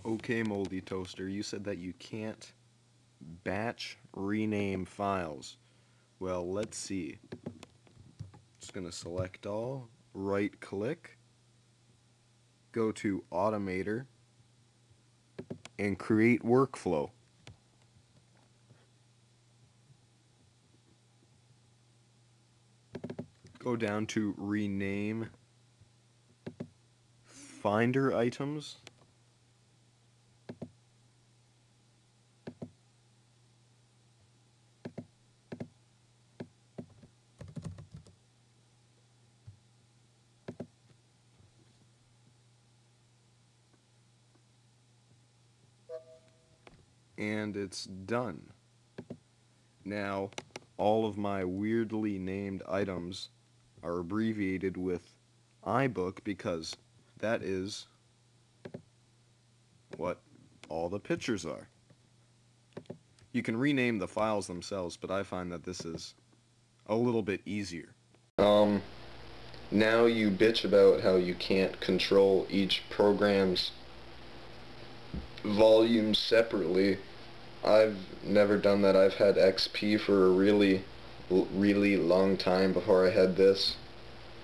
Okay, Moldy Toaster, you said that you can't batch rename files. Well, let's see. Just gonna select all, right click, go to Automator, and create workflow. Go down to rename Finder items. And it's done. Now, all of my weirdly named items are abbreviated with iBook because that is what all the pictures are. You can rename the files themselves, but I find that this is a little bit easier. Now you bitch about how you can't control each program's volume separately. I've never done that. I've had XP for a really long time before I had this,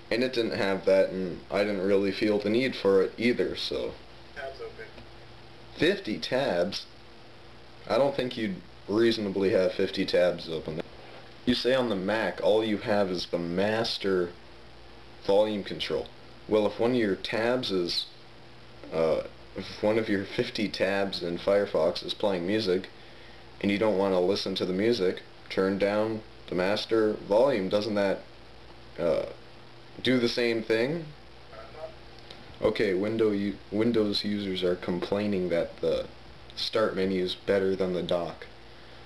and it didn't have that, and I didn't really feel the need for it either. So Tabs open. 50 tabs? I don't think you'd reasonably have 50 tabs open. You say on the Mac all you have is the master volume control. Well, if one of your tabs is if one of your 50 tabs in Firefox is playing music and you don't want to listen to the music, turn down the master volume. Doesn't that do the same thing? Okay, Windows users are complaining that the start menu is better than the dock.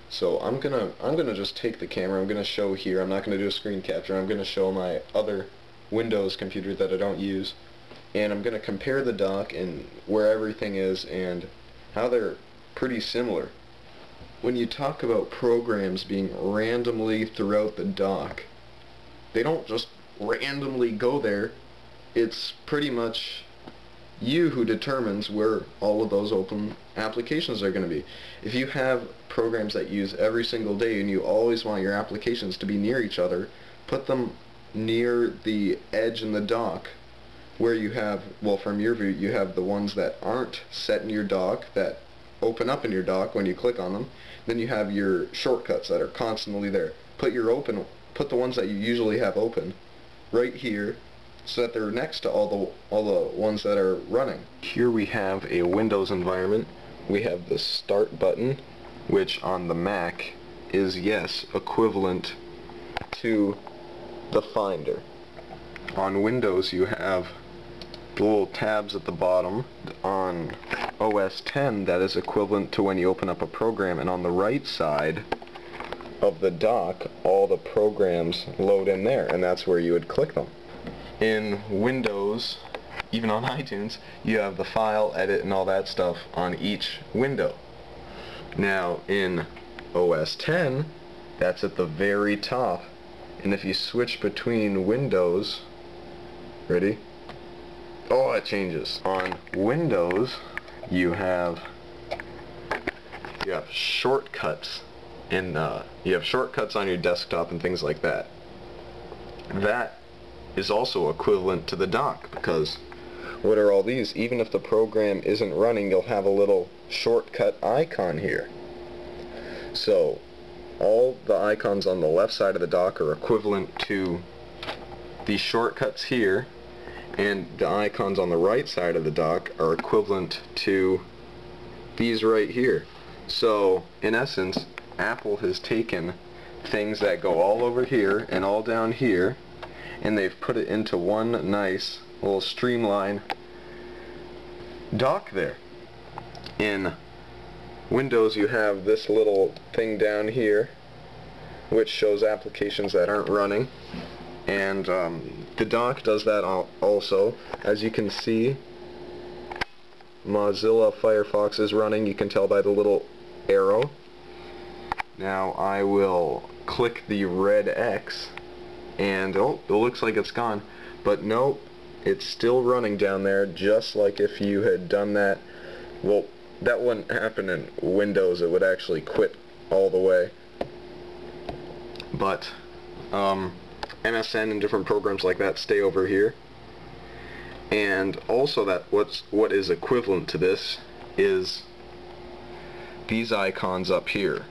So I'm gonna just take the camera. I'm gonna show here. I'm not gonna do a screen capture. I'm gonna show my other Windows computer that I don't use, and I'm gonna compare the dock and where everything is and how they're pretty similar. When you talk about programs being randomly throughout the dock, they don't just randomly go there. It's pretty much you who determines where all of those open applications are going to be. If you have programs that you use every single day and you always want your applications to be near each other, put them near the edge in the dock where you have, well, from your view, you have the ones that aren't set in your dock that open up in your dock when you click on them. Then you have your shortcuts that are constantly there. Put the ones that you usually have open right here, so that they're next to all the ones that are running. Here we have a Windows environment. We have the Start button, which on the Mac is, yes, equivalent to the Finder. On Windows you have the little tabs at the bottom. On OS X that is equivalent to when you open up a program, and on the right side of the dock all the programs load in there, and that's where you would click them. In Windows, even on iTunes, you have the file, edit, and all that stuff on each window. Now in OS X, that's at the very top, and if you switch between windows, ready? Oh, it changes. On Windows, you have shortcuts, and you have shortcuts on your desktop and things like that. That is also equivalent to the dock, because what are all these? Even if the program isn't running, you'll have a little shortcut icon here. So all the icons on the left side of the dock are equivalent to the shortcuts here, and the icons on the right side of the dock are equivalent to these right here. So in essence, Apple has taken things that go all over here and all down here, and they've put it into one nice little streamline dock there. In Windows you have this little thing down here which shows applications that aren't running, and the dock does that also. As you can see, Mozilla Firefox is running. You can tell by the little arrow. Now I will click the red X, and oh, it looks like it's gone, but nope, it's still running down there, just like if you had done that. Well, that wouldn't happen in Windows. It would actually quit all the way. But MSN and different programs like that stay over here. And also what is equivalent to this is these icons up here.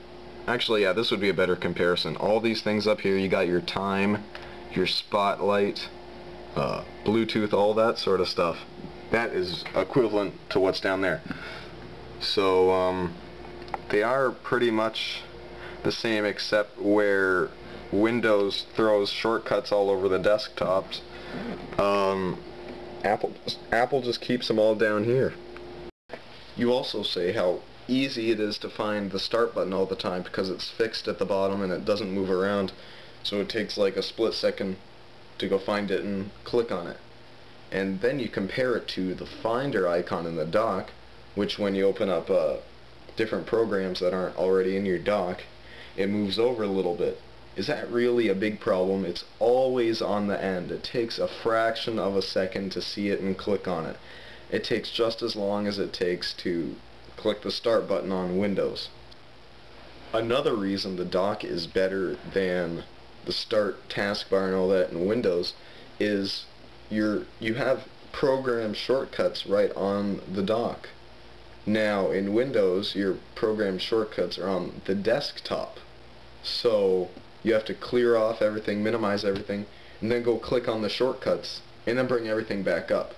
Actually, yeah, this would be a better comparison. All these things up here, you got your time, your spotlight, Bluetooth, all that sort of stuff. That is equivalent to what's down there. So they are pretty much the same, except where Windows throws shortcuts all over the desktops, Apple just keeps them all down here. You also say how easy it is to find the start button all the time because it's fixed at the bottom and it doesn't move around, so it takes like a split second to go find it and click on it. And then you compare it to the Finder icon in the dock, which when you open up different programs that aren't already in your dock, it moves over a little bit. Is that really a big problem? It's always on the end. It takes a fraction of a second to see it and click on it. It takes just as long as it takes to click the start button on Windows. Another reason the dock is better than the start taskbar and all that in Windows is you have program shortcuts right on the dock. Now in Windows your program shortcuts are on the desktop, so you have to clear off everything, minimize everything, and then go click on the shortcuts and then bring everything back up.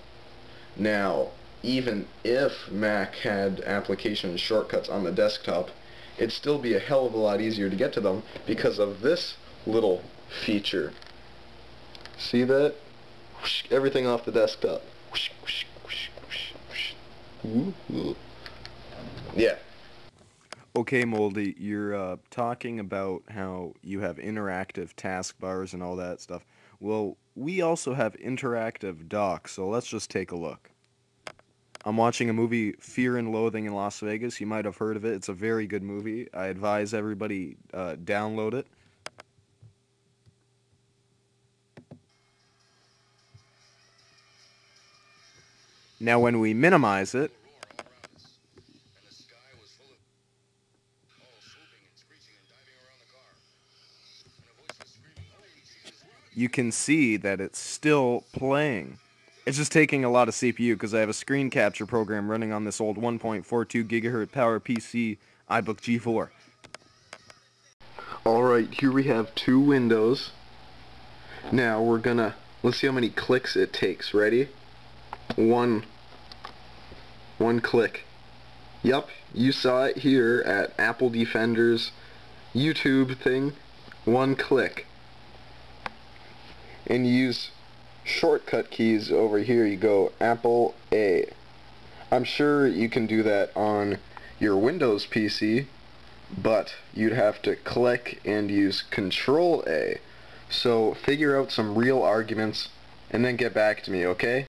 Now even if Mac had application shortcuts on the desktop, it'd still be a hell of a lot easier to get to them because of this little feature. See that? Whoosh, everything off the desktop. Whoosh, whoosh, whoosh, whoosh, whoosh. Ooh. Yeah. Okay, Moldy, you're talking about how you have interactive taskbars and all that stuff. Well, we also have interactive docks, so let's just take a look. I'm watching a movie, Fear and Loathing in Las Vegas. You might have heard of it. It's a very good movie. I advise everybody download it. Now when we minimize it, you can see that it's still playing. It's just taking a lot of CPU because I have a screen capture program running on this old 1.42 gigahertz PowerPC iBook G4. Alright, here we have two windows. Now let's see how many clicks it takes. Ready? One click. Yup, you saw it here at Apple Defender's YouTube thing. One click. And you use shortcut keys over here. You go Apple A. I'm sure you can do that on your Windows PC, but you'd have to click and use Control A. So figure out some real arguments and then get back to me, okay?